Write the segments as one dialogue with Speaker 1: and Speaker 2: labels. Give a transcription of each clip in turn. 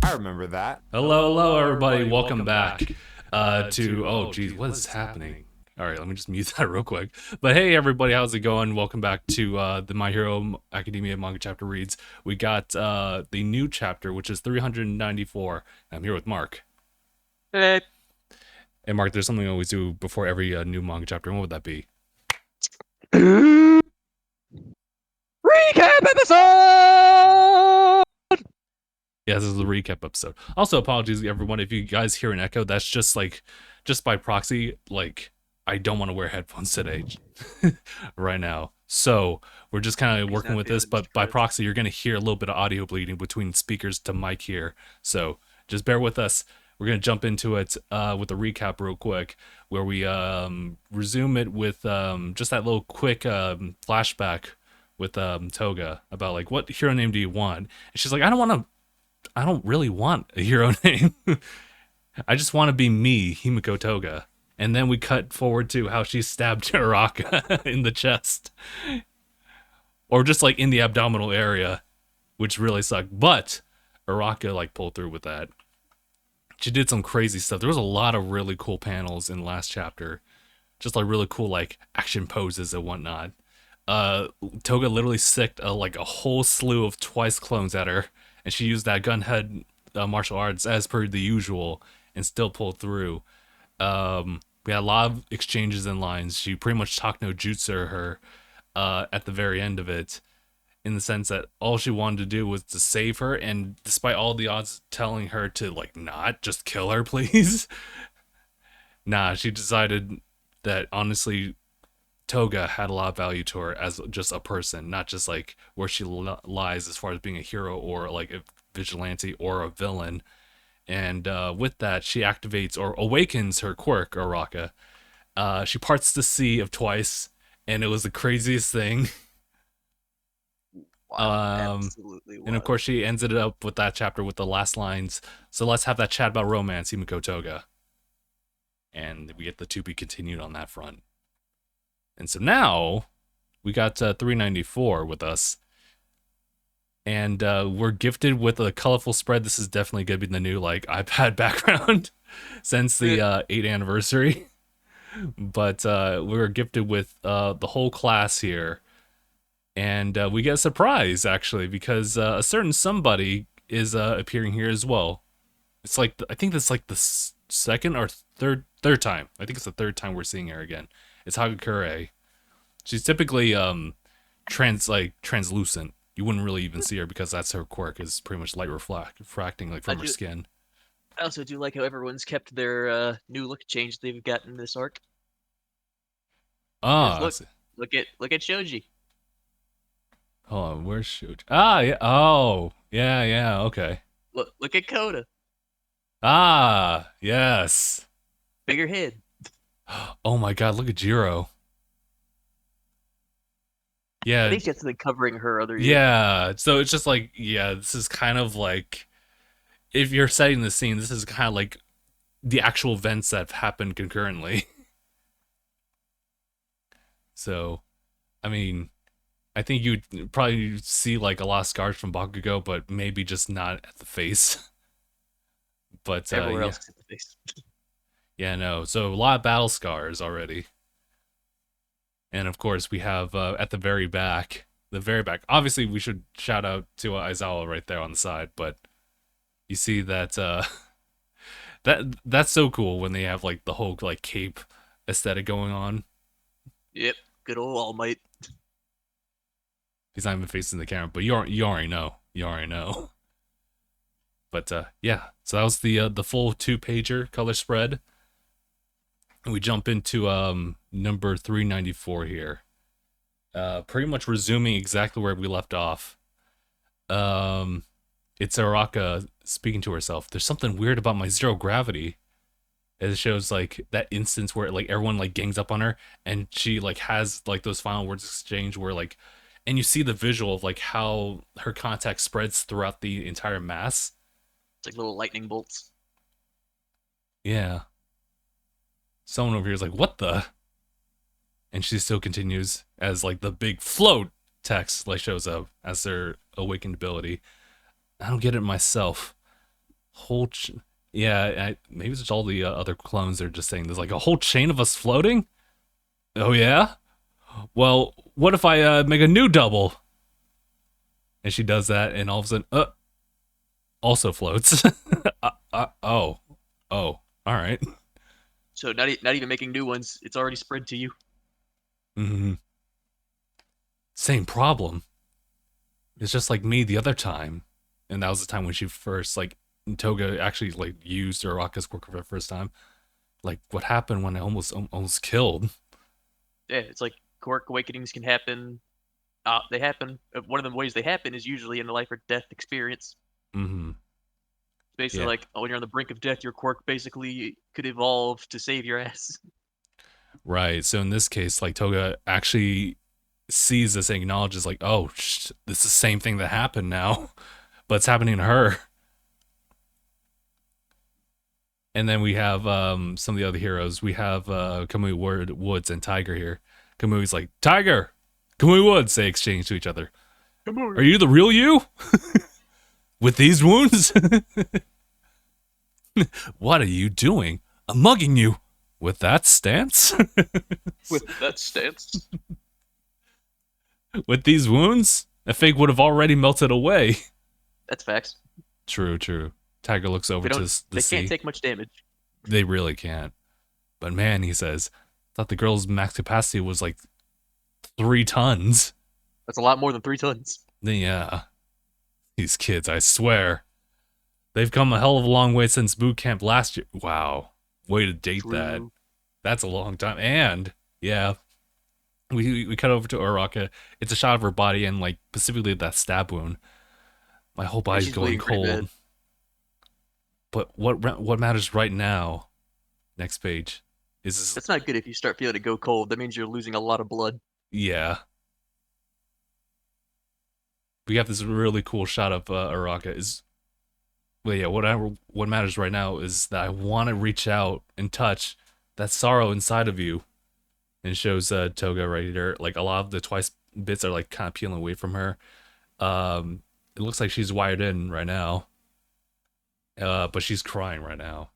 Speaker 1: I remember that.
Speaker 2: Hello, everybody. Welcome back to. Oh, geez, what is happening? All right, let me just mute that real quick. But hey, everybody, how's it going? Welcome back to the My Hero Academia manga chapter reads. We got the new chapter, which is 394. I'm here with Mark.
Speaker 3: Hey.
Speaker 2: And Mark, there's something I always do before every new manga chapter. And what would that be?
Speaker 3: Recap episode!
Speaker 2: Yeah, this is the recap episode. Also, apologies everyone if you guys hear an echo. That's just by proxy. Like, I don't want to wear headphones today, right now. So we're just kind of working with this, but by proxy, you're gonna hear a little bit of audio bleeding between speakers to mic here. So just bear with us. We're gonna jump into it with a recap real quick, where we resume it with just that little quick flashback with Toga about like, what hero name do you want? And she's like, I don't really want a hero name. I just want to be me, Himiko Toga. And then we cut forward to how she stabbed Araka in the chest. Or just like in the abdominal area, which really sucked. But Araka like pulled through with that. She did some crazy stuff. There was a lot of really cool panels in the last chapter. Just like really cool like action poses and whatnot. Toga literally sicked like a whole slew of Twice clones at her. And she used that gunhead martial arts as per the usual and still pulled through. We had a lot of exchanges and lines. She pretty much talked no jutsu her at the very end of it, in the sense that all she wanted to do was to save her, and despite all the odds telling her to like not just kill her, please. Nah, she decided that honestly Toga had a lot of value to her as just a person, not just like where she lies as far as being a hero or like a vigilante or a villain. And with that, she activates or awakens her quirk, Araka. She parts the sea of Twice, and it was the craziest thing.
Speaker 3: Wow, absolutely.
Speaker 2: And of course, she ends it up with that chapter with the last lines. So let's have that chat about romance, Himiko Toga. And we get the to be continued on that front. And so now we got 394 with us. And we're gifted with a colorful spread. This is definitely going to be the new like iPad background since the 8th anniversary. But we're gifted with the whole class here. And we get a surprise, actually, because a certain somebody is appearing here as well. It's like, I think that's like the second or third time. I think it's the third time we're seeing her again. It's Hagakure. She's typically translucent. You wouldn't really even see her because that's her quirk, is pretty much light refracting like from her skin.
Speaker 3: I also do like how everyone's kept their new look change they've gotten in this arc. Look at Shoji.
Speaker 2: Hold on, where's Shoji? Ah, yeah. Oh, yeah, okay.
Speaker 3: Look at Koda.
Speaker 2: Ah, yes.
Speaker 3: Bigger head.
Speaker 2: Oh my god, look at Jiro. Yeah.
Speaker 3: I think that's something covering her other ear.
Speaker 2: Yeah, so it's just like, yeah, this is kind of like, if you're setting the scene, this is kind of like the actual events that have happened concurrently. So, I mean, I think you'd probably see like a lot of scars from Bakugo, but maybe just not at the face. But
Speaker 3: everywhere else at the face.
Speaker 2: Yeah, no. So a lot of battle scars already. And of course, we have at the very back. Obviously, we should shout out to Aizawa right there on the side, but you see that that's so cool when they have like the whole like cape aesthetic going on.
Speaker 3: Yep, good old All Might.
Speaker 2: He's not even facing the camera, but you already know. You already know. But yeah, so that was the full 2-pager color spread. And we jump into number 394 here. Pretty much resuming exactly where we left off. It's Araka speaking to herself. There's something weird about my zero gravity. It shows like that instance where like everyone like gangs up on her, and she like has like those final words exchange where like, and you see the visual of like how her contact spreads throughout the entire mass.
Speaker 3: It's like little lightning bolts.
Speaker 2: Yeah. Someone over here is like, what the? And she still continues as like the big float text like shows up as their awakened ability. I don't get it myself. Whole, yeah, maybe it's all the other clones. They're just saying there's like a whole chain of us floating. Oh yeah. Well, what if I make a new double? And she does that, and all of a sudden, also floats. Oh, oh, all right.
Speaker 3: So not even making new ones. It's already spread to you.
Speaker 2: Mm-hmm. Same problem. It's just like me the other time, and that was the time when she first like Toga actually like used Uraraka's quirk for the first time. Like what happened when I almost killed.
Speaker 3: Yeah, it's like quirk awakenings can happen. They happen. One of the ways they happen is usually in a life or death experience.
Speaker 2: Mm-hmm.
Speaker 3: It's basically
Speaker 2: Yeah.
Speaker 3: like when you're on the brink of death, your quirk basically could evolve to save your ass.
Speaker 2: Right. So in this case, like Toga actually sees this and acknowledges, like, oh, this is the same thing that happened now, but it's happening to her. And then we have some of the other heroes. We have Kamui Woods and Tiger here. Kamui's like, Tiger! Kamui Woods, they exchange to each other.
Speaker 3: Come
Speaker 2: Are
Speaker 3: on.
Speaker 2: you the real you? With these wounds? What are you doing? I'm mugging you. With that stance?
Speaker 3: With that stance.
Speaker 2: With these wounds? A fake would have already melted away.
Speaker 3: That's facts.
Speaker 2: True, true. Tiger looks over
Speaker 3: They
Speaker 2: to
Speaker 3: don't.
Speaker 2: the
Speaker 3: They can't
Speaker 2: sea.
Speaker 3: take much damage.
Speaker 2: They really can't. But man, he says, thought the girl's max capacity was like 3 tons.
Speaker 3: That's a lot more than 3 tons.
Speaker 2: Then yeah, these kids, I swear, they've come a hell of a long way since boot camp last year. Wow, way to date that.
Speaker 3: True.
Speaker 2: That's a long time. And yeah, we cut over to Uraraka. It's a shot of her body and like specifically that stab wound. My whole
Speaker 3: Yeah,
Speaker 2: body's
Speaker 3: she's
Speaker 2: going
Speaker 3: bleeding pretty bad.
Speaker 2: cold. But what matters right now? Next page is this,
Speaker 3: That's not good if you start feeling it go cold. That means you're losing a lot of blood.
Speaker 2: yeah. We have this really cool shot of Uraraka. Is well, yeah. What matters right now is that I want to reach out and touch that sorrow inside of you. And it shows Toga right here. Like a lot of the twice bits are like kind of peeling away from her. It looks like she's wired in right now, but she's crying right now.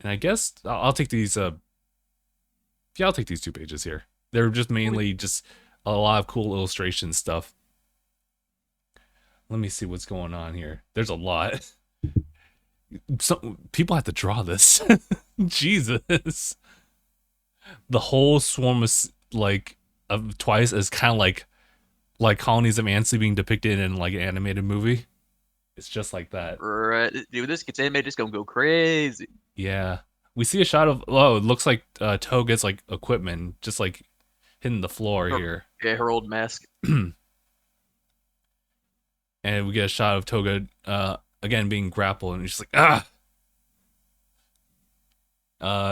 Speaker 2: And I guess I'll take these. Yeah, I'll take these 2 pages here. They're just mainly just a lot of cool illustration stuff. Let me see what's going on here. There's a lot. Some people have to draw this. Jesus. The whole swarm of twice is kind of like colonies of ants being depicted in like an animated movie. It's just like that.
Speaker 3: Right, dude. This gets animated. It's gonna go crazy.
Speaker 2: Yeah. We see a shot of it looks like Toga's like equipment just like hitting the floor
Speaker 3: Her,
Speaker 2: here.
Speaker 3: yeah, her old mask.
Speaker 2: And we get a shot of Toga again being grappled and she's like, ah.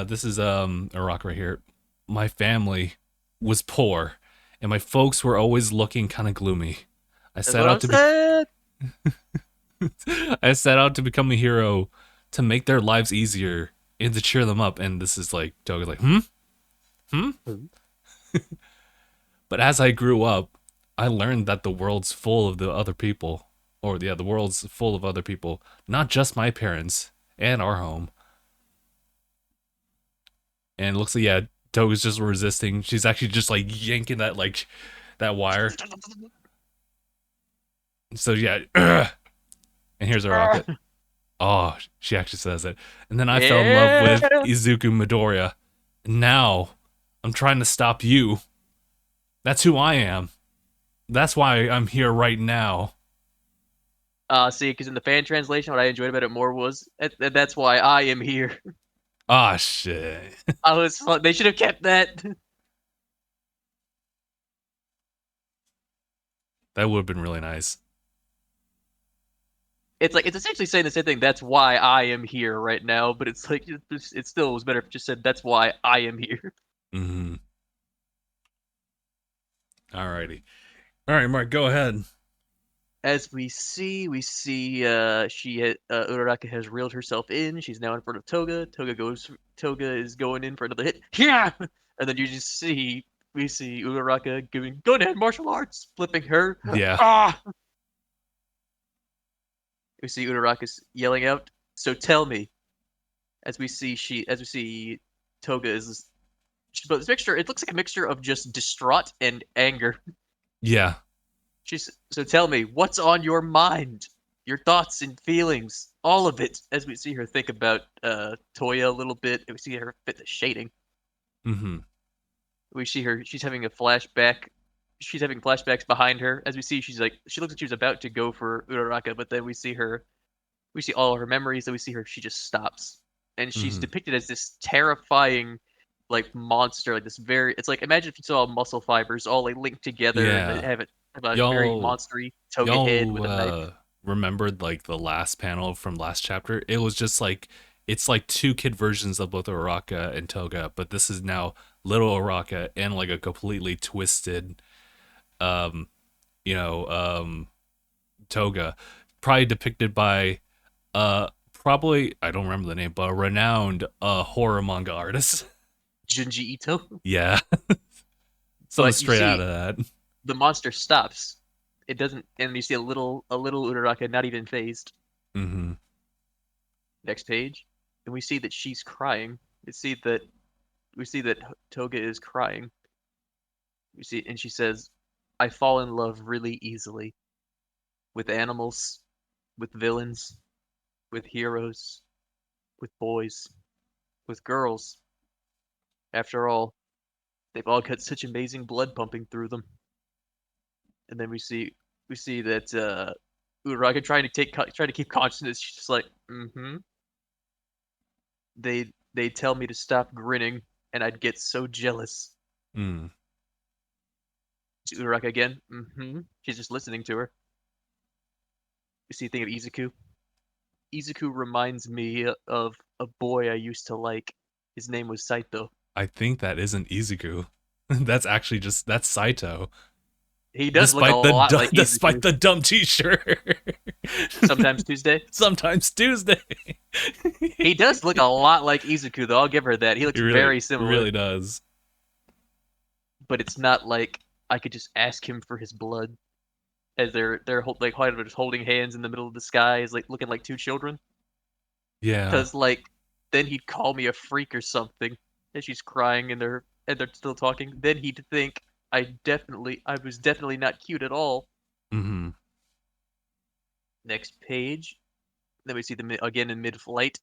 Speaker 2: This is a rock right here. My family was poor and my folks were always looking kind of gloomy. I
Speaker 3: That's
Speaker 2: set
Speaker 3: what
Speaker 2: out
Speaker 3: I'm
Speaker 2: to be
Speaker 3: saying.
Speaker 2: I set out to become a hero to make their lives easier and to cheer them up. And this is like Toga's like, hmm. But as I grew up, I learned that the world's full of the other people, or yeah, the world's full of other people, not just my parents and our home. And it looks like yeah, Toga's just resisting. She's actually just like yanking that wire. So yeah, and here's a rocket. Oh, she actually says it. And then I fell in love with
Speaker 3: Yeah.
Speaker 2: Izuku Midoriya. Now I'm trying to stop you. That's who I am. That's why I'm here right now.
Speaker 3: See, because in the fan translation, what I enjoyed about it more was that's why I am here.
Speaker 2: Ah, shit.
Speaker 3: I was. They should have kept that.
Speaker 2: That would have been really nice.
Speaker 3: It's like it's essentially saying the same thing. That's why I am here right now. But it's like it still was better if it just said that's why I am here.
Speaker 2: Mm-hmm. Alrighty. All right, Mark, go ahead.
Speaker 3: As we see Uraraka has reeled herself in. She's now in front of Toga. Toga is going in for another hit. Yeah, and then you just see we see Uraraka giving go ahead martial arts, flipping her.
Speaker 2: Yeah.
Speaker 3: Ah, We see Uraraka's yelling out, "So tell me." As we see Toga is, but this mixture. It looks like a mixture of just distraught and anger.
Speaker 2: Yeah.
Speaker 3: She's so tell me what's on your mind, your thoughts and feelings, all of it. As we see her think about Toya a little bit, and we see her fit the shading.
Speaker 2: Mm-hmm.
Speaker 3: We see her. She's having a flashback. She's having flashbacks behind her. As we see, she looks like she was about to go for Uraraka, but then we see her. We see all her memories. Then we see her. She just stops, and she's
Speaker 2: Mm-hmm.
Speaker 3: depicted as this terrifying, like monster. Like this very. It's like imagine if you saw muscle fibers all like linked together, and they
Speaker 2: Yeah.
Speaker 3: have a very
Speaker 2: Y'all
Speaker 3: monstery toga head
Speaker 2: y'all
Speaker 3: with a knife.
Speaker 2: remembered like the last panel from last chapter? It was just like it's like two kid versions of both Araka and Toga, but this is now little Araka and like a completely twisted um you know Toga, probably depicted by probably I don't remember the name, but a renowned horror manga artist.
Speaker 3: Junji Ito.
Speaker 2: Yeah. Something
Speaker 3: But you
Speaker 2: straight out
Speaker 3: see,
Speaker 2: of that.
Speaker 3: the monster stops. It doesn't, and you see a little Uraraka not even phased.
Speaker 2: Mm-hmm.
Speaker 3: Next page, and we see that she's crying. We see that we see that Toga is crying. We see, and she says, "I fall in love really easily with animals, with villains, with heroes, with boys, with girls. After all, they've all got such amazing blood pumping through them." And then we see that Uraga trying to keep consciousness. She's just like, mm-hmm. They tell me to stop grinning, and I'd get so jealous.
Speaker 2: Mm.
Speaker 3: To Uraraka again, mm-hmm. She's just listening to her. You see, think of Izuku. Izuku reminds me of a boy I used to like. His name was Saito.
Speaker 2: I think that isn't Izuku. That's actually just that's Saito.
Speaker 3: He does look a lot like
Speaker 2: Despite
Speaker 3: Izuku.
Speaker 2: the dumb T-shirt.
Speaker 3: Sometimes Tuesday.
Speaker 2: Sometimes Tuesday.
Speaker 3: He does look a lot like Izuku, though. I'll give her that. He
Speaker 2: He
Speaker 3: looks
Speaker 2: really
Speaker 3: very similar,
Speaker 2: really does.
Speaker 3: but it's not like I could just ask him for his blood. As just holding hands in the middle of the sky, is like looking like two children.
Speaker 2: Yeah.
Speaker 3: Cause like then he'd call me a freak or something. And she's crying and they're still talking. Then he'd think I was definitely not cute at all.
Speaker 2: Mm-hmm.
Speaker 3: Next page. Then we see them again in mid-flight.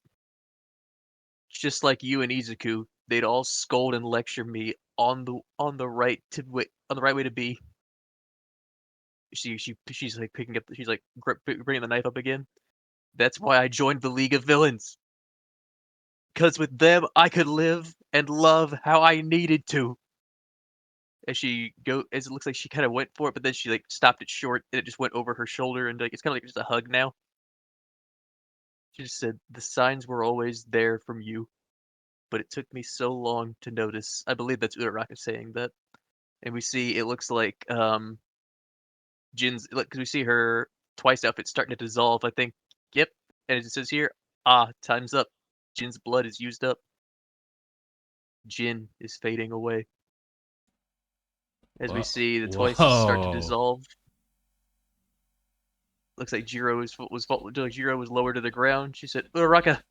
Speaker 3: Just like you and Izuku, they'd all scold and lecture me on the right way to be. She's like picking up. She's like bringing the knife up again. That's why I joined the League of Villains. Cause with them I could live and love how I needed to. As it looks like she kind of went for it, but then she like stopped it short and it just went over her shoulder and like it's kind of like just a hug now. She just said the signs were always there from you, but it took me so long to notice. I believe that's Uraraka saying that, and we see it looks like Jin's because we see her twice outfit starting to dissolve. I think, yep, and it says here, time's up. Jin's blood is used up. Jin is fading away. As we see the twices start to
Speaker 2: Whoa.
Speaker 3: dissolve. Looks like Jiro was lower to the ground. She said, "Uraraka."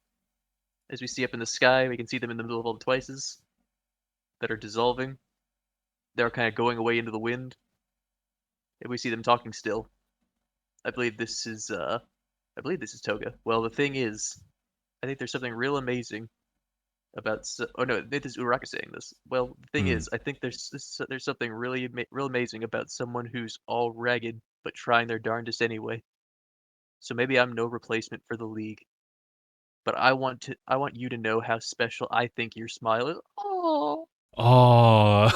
Speaker 3: As we see up in the sky, we can see them in the middle of all the twices that are dissolving. They're kind of going away into the wind, and we see them talking still. I believe this is Toga. Well, the thing is, I think there's something real amazing about. Oh no, this is Uraraka saying this. Well, the thing
Speaker 2: Mm.
Speaker 3: is, I think there's something real amazing about someone who's all ragged but trying their darndest anyway. So maybe I'm no replacement for the League, but I want you to know how special I think your smile is. Oh,
Speaker 2: Oh.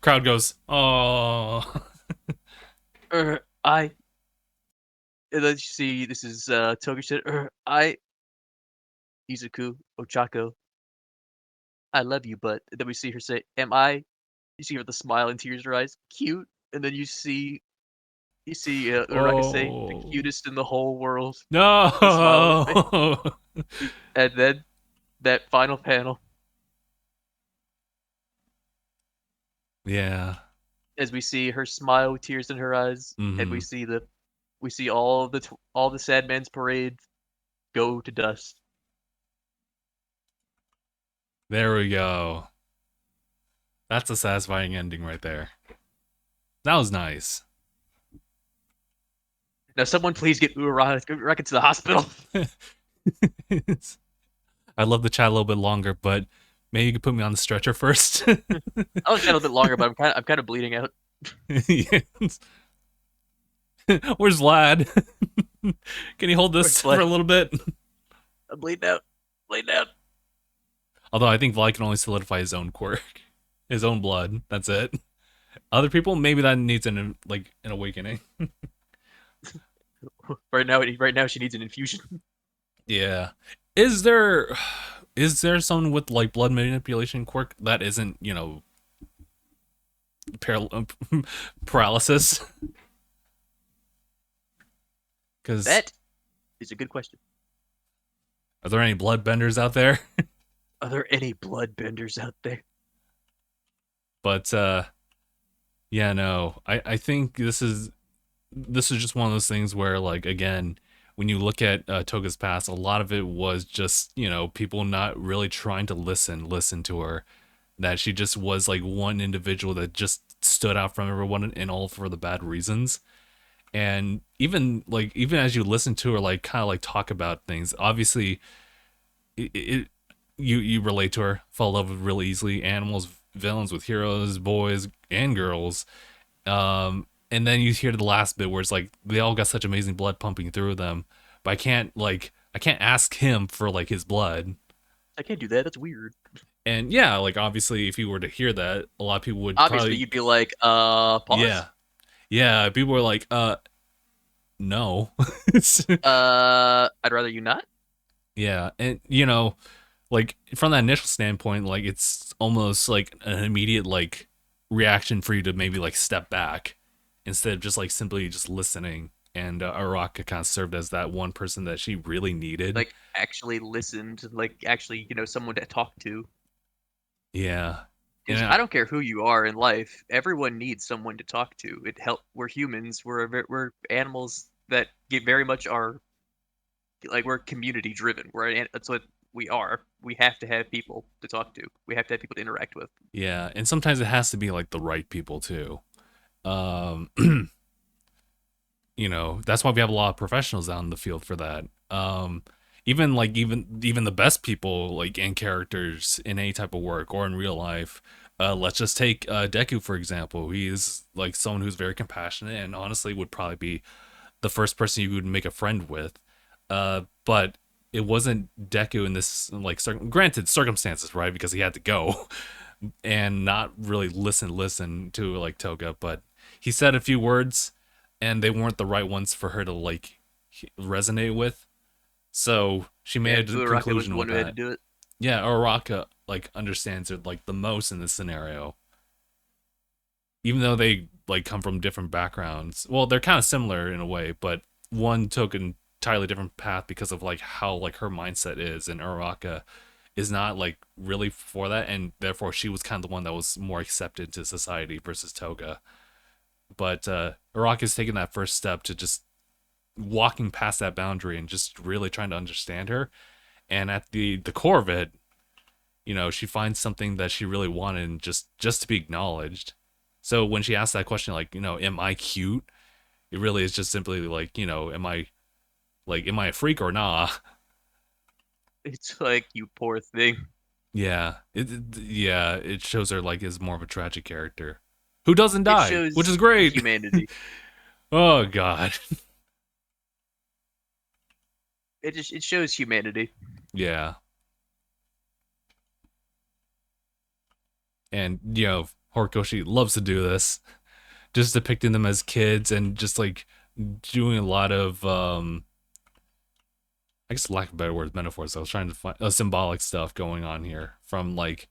Speaker 2: Crowd goes, "Oh."
Speaker 3: I. And then you see, this is Togi said, I Izuku Ochako, I love you, but then we see her say, "Am I?" You see her with a smile and tears in her eyes, cute, and then you see Uraraka say, "The
Speaker 2: Oh.
Speaker 3: cutest in the whole world," with a smile on her face,
Speaker 2: No.
Speaker 3: and then that final panel,
Speaker 2: Yeah.
Speaker 3: as we see her smile with tears in her eyes, and we
Speaker 2: Mm-hmm.
Speaker 3: see the We see all the Sad Man's parade go to dust.
Speaker 2: There we go. That's a satisfying ending right there. That was nice.
Speaker 3: Now, someone please get Uraraka to the hospital.
Speaker 2: I'd love to chat a little bit longer, but maybe you could put me on the stretcher first.
Speaker 3: I'll chat a little bit longer, but I'm kind of bleeding out.
Speaker 2: Yes. Where's Vlad? Can you hold
Speaker 3: Where's
Speaker 2: this for
Speaker 3: blood?
Speaker 2: a little bit?
Speaker 3: I'm bleeding out. Bleeding out.
Speaker 2: Although I think Vlad can only solidify his own quirk, his own blood. That's it. Other people, maybe that needs an awakening.
Speaker 3: Right now, she needs an infusion.
Speaker 2: Yeah. Is there someone with like blood manipulation quirk that isn't paralysis? Because
Speaker 3: That is a good question.
Speaker 2: are there any blood benders out there?
Speaker 3: Are there any bloodbenders out there?
Speaker 2: But yeah, no. I think this is just one of those things where, like, again, when you look at Toga's past, a lot of it was just people not really trying to listen to her. That she just was like one individual that just stood out from everyone, and all for the bad reasons. And even as you listen to her, like, kind of like talk about things, obviously you relate to her, fall in love with really easily. Animals, villains with heroes, boys and girls. And then you hear the last bit where it's like they all got such amazing blood pumping through them, but I can't ask him for like his blood.
Speaker 3: I can't do that. That's weird.
Speaker 2: And yeah, like, obviously if you were to hear that, a lot of people would
Speaker 3: Obviously,
Speaker 2: probably,
Speaker 3: you'd be like,
Speaker 2: yeah,
Speaker 3: pause.
Speaker 2: yeah, people were like, no.
Speaker 3: I'd rather you not.
Speaker 2: Yeah, and like, from that initial standpoint, like, it's almost like an immediate like reaction for you to maybe like step back instead of just like simply just listening. And Araka kind of served as that one person that she really needed.
Speaker 3: Like, actually listen to, like, actually, someone to talk to.
Speaker 2: Yeah, and
Speaker 3: Because I don't care who you are in life, everyone needs someone to talk to. We're humans. We're animals that get very much are like we're community driven. That's what we are. We have to have people to talk to. We have to have people to interact with.
Speaker 2: yeah, and sometimes it has to be like the right people too. Um, that's why we have a lot of professionals out in the field for that. Even the best people, like, and characters in any type of work or in real life. Let's just take Deku, for example. He is like someone who's very compassionate and honestly would probably be the first person you would make a friend with. But it wasn't Deku in this, like, granted circumstances, right? Because he had to go and not really listen to like Toga, but he said a few words and they weren't the right ones for her to like resonate with. So she
Speaker 3: Yeah,
Speaker 2: made a
Speaker 3: Uraraka was the
Speaker 2: conclusion
Speaker 3: one
Speaker 2: with
Speaker 3: who had to
Speaker 2: that.
Speaker 3: do it.
Speaker 2: Yeah, Araka like understands it like the most in this scenario, even though they like come from different backgrounds. Well, they're kind of similar in a way, but one took an entirely different path because of like how like her mindset is, and Araka is not like really for that, and therefore she was kind of the one that was more accepted to society versus Toga. But Araka is taking that first step to just walking past that boundary and just really trying to understand her. And at the core of it, she finds something that she really wanted, and just to be acknowledged. So when she asks that question, like, am I cute? It really is just simply like, am I a freak or nah?
Speaker 3: It's like, you poor thing.
Speaker 2: Yeah, yeah, it shows her like is more of a tragic character who doesn't
Speaker 3: It
Speaker 2: die, which is
Speaker 3: shows
Speaker 2: great.
Speaker 3: humanity.
Speaker 2: Oh god.
Speaker 3: It shows humanity.
Speaker 2: Yeah. And Horikoshi loves to do this, just depicting them as kids and just like doing a lot of I guess, lack of better words, metaphors. I was trying to find symbolic stuff going on here from like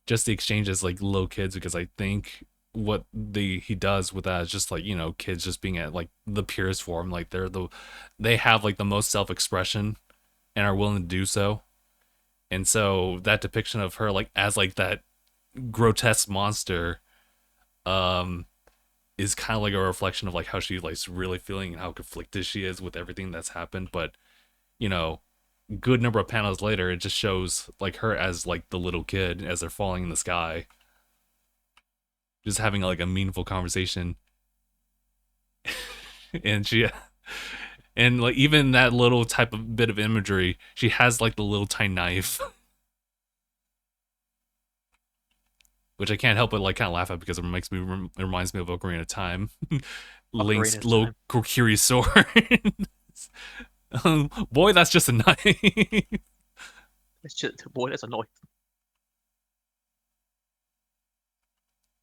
Speaker 2: just the exchanges like little kids, because I think what he does with that is just like kids just being at like the purest form, like they have like the most self-expression and are willing to do so. And so that depiction of her like as like that grotesque monster, um is kind of like a reflection of like how she likes really feeling and how conflicted she is with everything that's happened. But you know, good number of panels later, it just shows like her as like the little kid as they're falling in the sky, just having like a meaningful conversation, and she and like even that little type of bit of imagery, she has like the little tiny knife, which I can't help but like kind of laugh at because it reminds me of Ocarina of Time,
Speaker 3: Ocarina
Speaker 2: Link's
Speaker 3: of
Speaker 2: little
Speaker 3: Time.
Speaker 2: curious sword. Boy, that's just a knife.
Speaker 3: That's just, boy, that's annoying.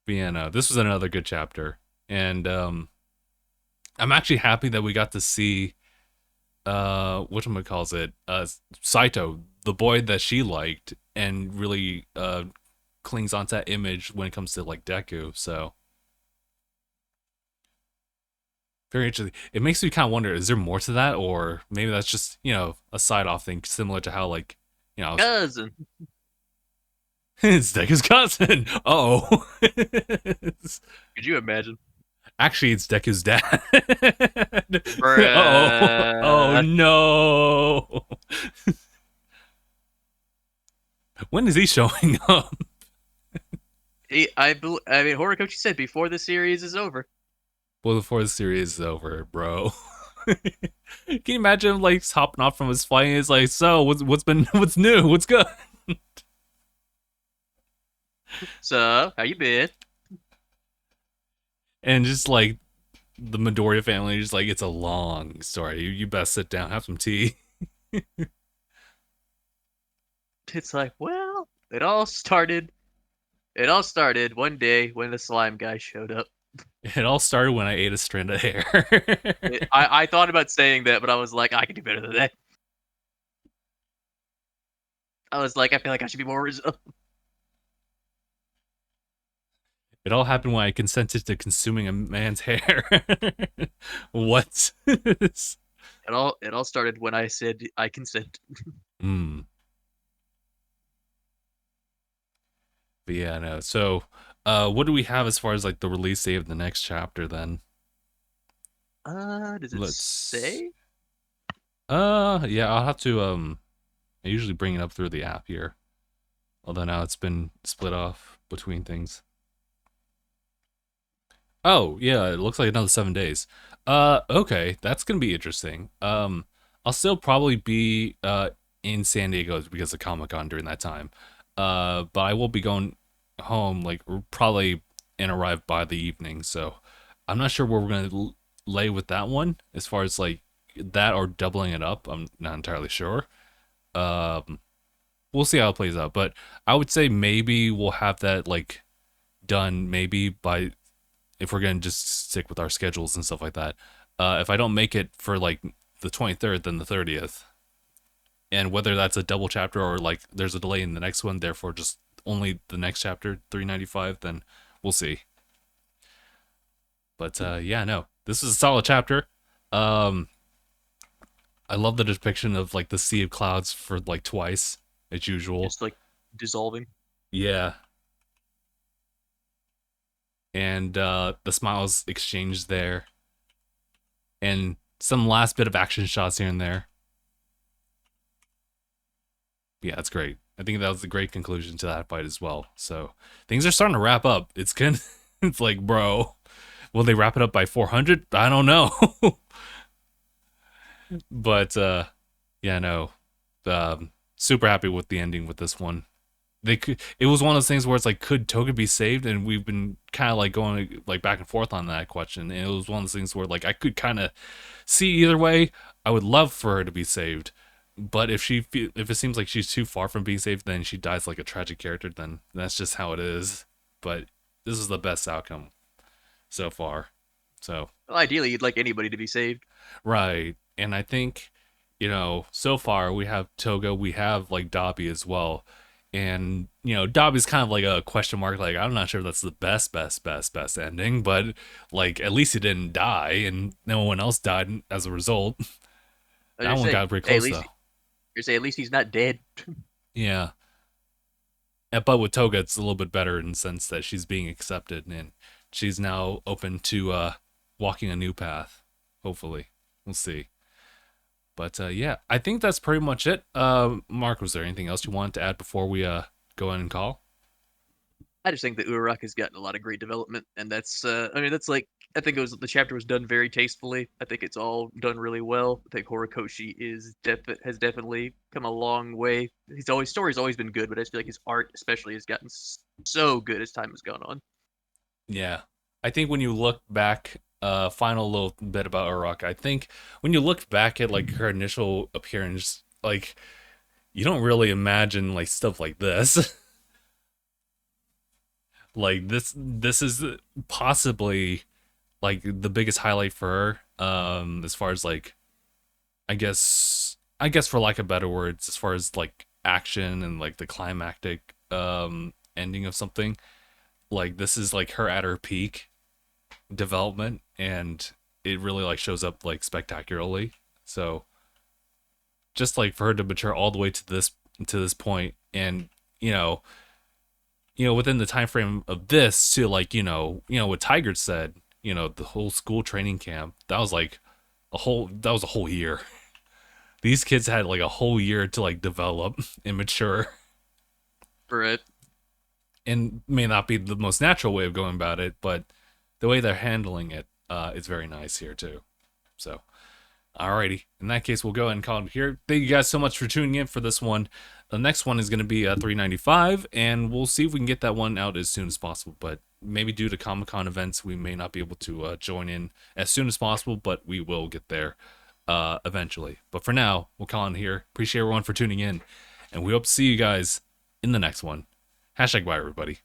Speaker 2: But yeah, no, this was another good chapter, and I'm actually happy that we got to see what calls it Saito, the boy that she liked, and really clings onto that image when it comes to like Deku. So very interesting. It makes me kind of wonder: is there more to that, or maybe that's just a side off thing, similar to how like
Speaker 3: Cousin.
Speaker 2: it's Deku's cousin. Oh,
Speaker 3: Could you imagine?
Speaker 2: actually, it's Deku's dad. Oh, oh
Speaker 3: Bruh.
Speaker 2: no! When is he showing up?
Speaker 3: I mean, Horikoshi said before the series is over.
Speaker 2: Well, before the series is over, bro. Can you imagine him like hopping off from his flight? And it's like, so what's new? What's good?
Speaker 3: So, how you been?
Speaker 2: And just like the Midoriya family, just like it's a long story. You best sit down, have some tea.
Speaker 3: It's like, well, it all started one day when the slime guy showed up.
Speaker 2: It all started when I ate a strand of hair.
Speaker 3: I thought about saying that, but I was like, I can do better than that. I was like, I feel like I should be more original.
Speaker 2: It all happened when I consented to consuming a man's hair. What?
Speaker 3: It all started when I said I consent.
Speaker 2: Hmm. But yeah, no. So, what do we have as far as like the release date of the next chapter? Then
Speaker 3: Does it
Speaker 2: let's.
Speaker 3: say?
Speaker 2: Yeah, I'll have to. I usually bring it up through the app here. Although now it's been split off between things. Oh, yeah, it looks like another 7 days. Okay, that's gonna be interesting. I'll still probably be in San Diego because of Comic Con during that time. But I will be going home like probably and arrive by the evening. So I'm not sure where we're gonna lay with that one as far as like that or doubling it up. I'm not entirely sure. Um, we'll see how it plays out. But I would say maybe we'll have that like done maybe by if we're gonna just stick with our schedules and stuff like that. If I don't make it for like the 23rd, then the 30th, and whether that's a double chapter or like there's a delay in the next one, therefore just only the next chapter 395, then we'll see. But yeah, no, this is a solid chapter. Um, I love the depiction of like the sea of clouds for like twice as usual.
Speaker 3: Just like dissolving.
Speaker 2: Yeah, and the smiles exchanged there, and some last bit of action shots here and there. Yeah, that's great. I think that was a great conclusion to that fight as well. So things are starting to wrap up. It's good. It's like, bro, will they wrap it up by 400? I don't know. But yeah, no. Super happy with the ending with this one. They could. It was one of those things where it's like, could Toga be saved? And we've been kind of like going like back and forth on that question. And it was one of those things where like I could kind of see either way. I would love for her to be saved, but if it seems like she's too far from being saved, then she dies like a tragic character. Then that's just how it is. But this is the best outcome so far. So
Speaker 3: Well, ideally, you'd like anybody to be saved.
Speaker 2: right, and I think so far we have Toga, we have like Dobby as well. And Dobby's kind of like a question mark. Like I'm not sure if that's the best ending, but like at least he didn't die, and no one else died as a result.
Speaker 3: I
Speaker 2: That
Speaker 3: just
Speaker 2: one
Speaker 3: say,
Speaker 2: got pretty
Speaker 3: hey, at
Speaker 2: close
Speaker 3: least
Speaker 2: though.
Speaker 3: you say at least he's not dead.
Speaker 2: Yeah. But with Toga, it's a little bit better in the sense that she's being accepted and she's now open to walking a new path. Hopefully, we'll see. But yeah, I think that's pretty much it. Mark, was there anything else you wanted to add before we go in and call?
Speaker 3: I just think that Uraraka's gotten a lot of great development, and that's I mean that's like I think it was the chapter was done very tastefully. I think it's all done really well. I think Horikoshi has definitely come a long way. He's always story's always been good, but I just feel like his art especially has gotten so good as time has gone on.
Speaker 2: Yeah, I think when you look back, final little bit about Uraraka. I think when you look back at like her initial appearance, like you don't really imagine like stuff like this. Like this is possibly like the biggest highlight for her as far as like I guess for lack of better words, as far as like action and like the climactic ending of something. Like this is like her at her peak development, and it really like shows up like spectacularly. So just like for her to mature all the way to this point, and you know within the time frame of this to like what Tiger said, the whole school training camp, that was a whole year. These kids had like a whole year to like develop and mature,
Speaker 3: For it,
Speaker 2: and may not be the most natural way of going about it, but the way they're handling it is very nice here too. So alrighty. In that case, we'll go ahead and call it here. Thank you guys so much for tuning in for this one. The next one is going to be 395, and we'll see if we can get that one out as soon as possible. But maybe due to Comic Con events, we may not be able to join in as soon as possible, but we will get there eventually. But for now, we'll call it here. Appreciate everyone for tuning in, and we hope to see you guys in the next one. Hashtag bye, everybody.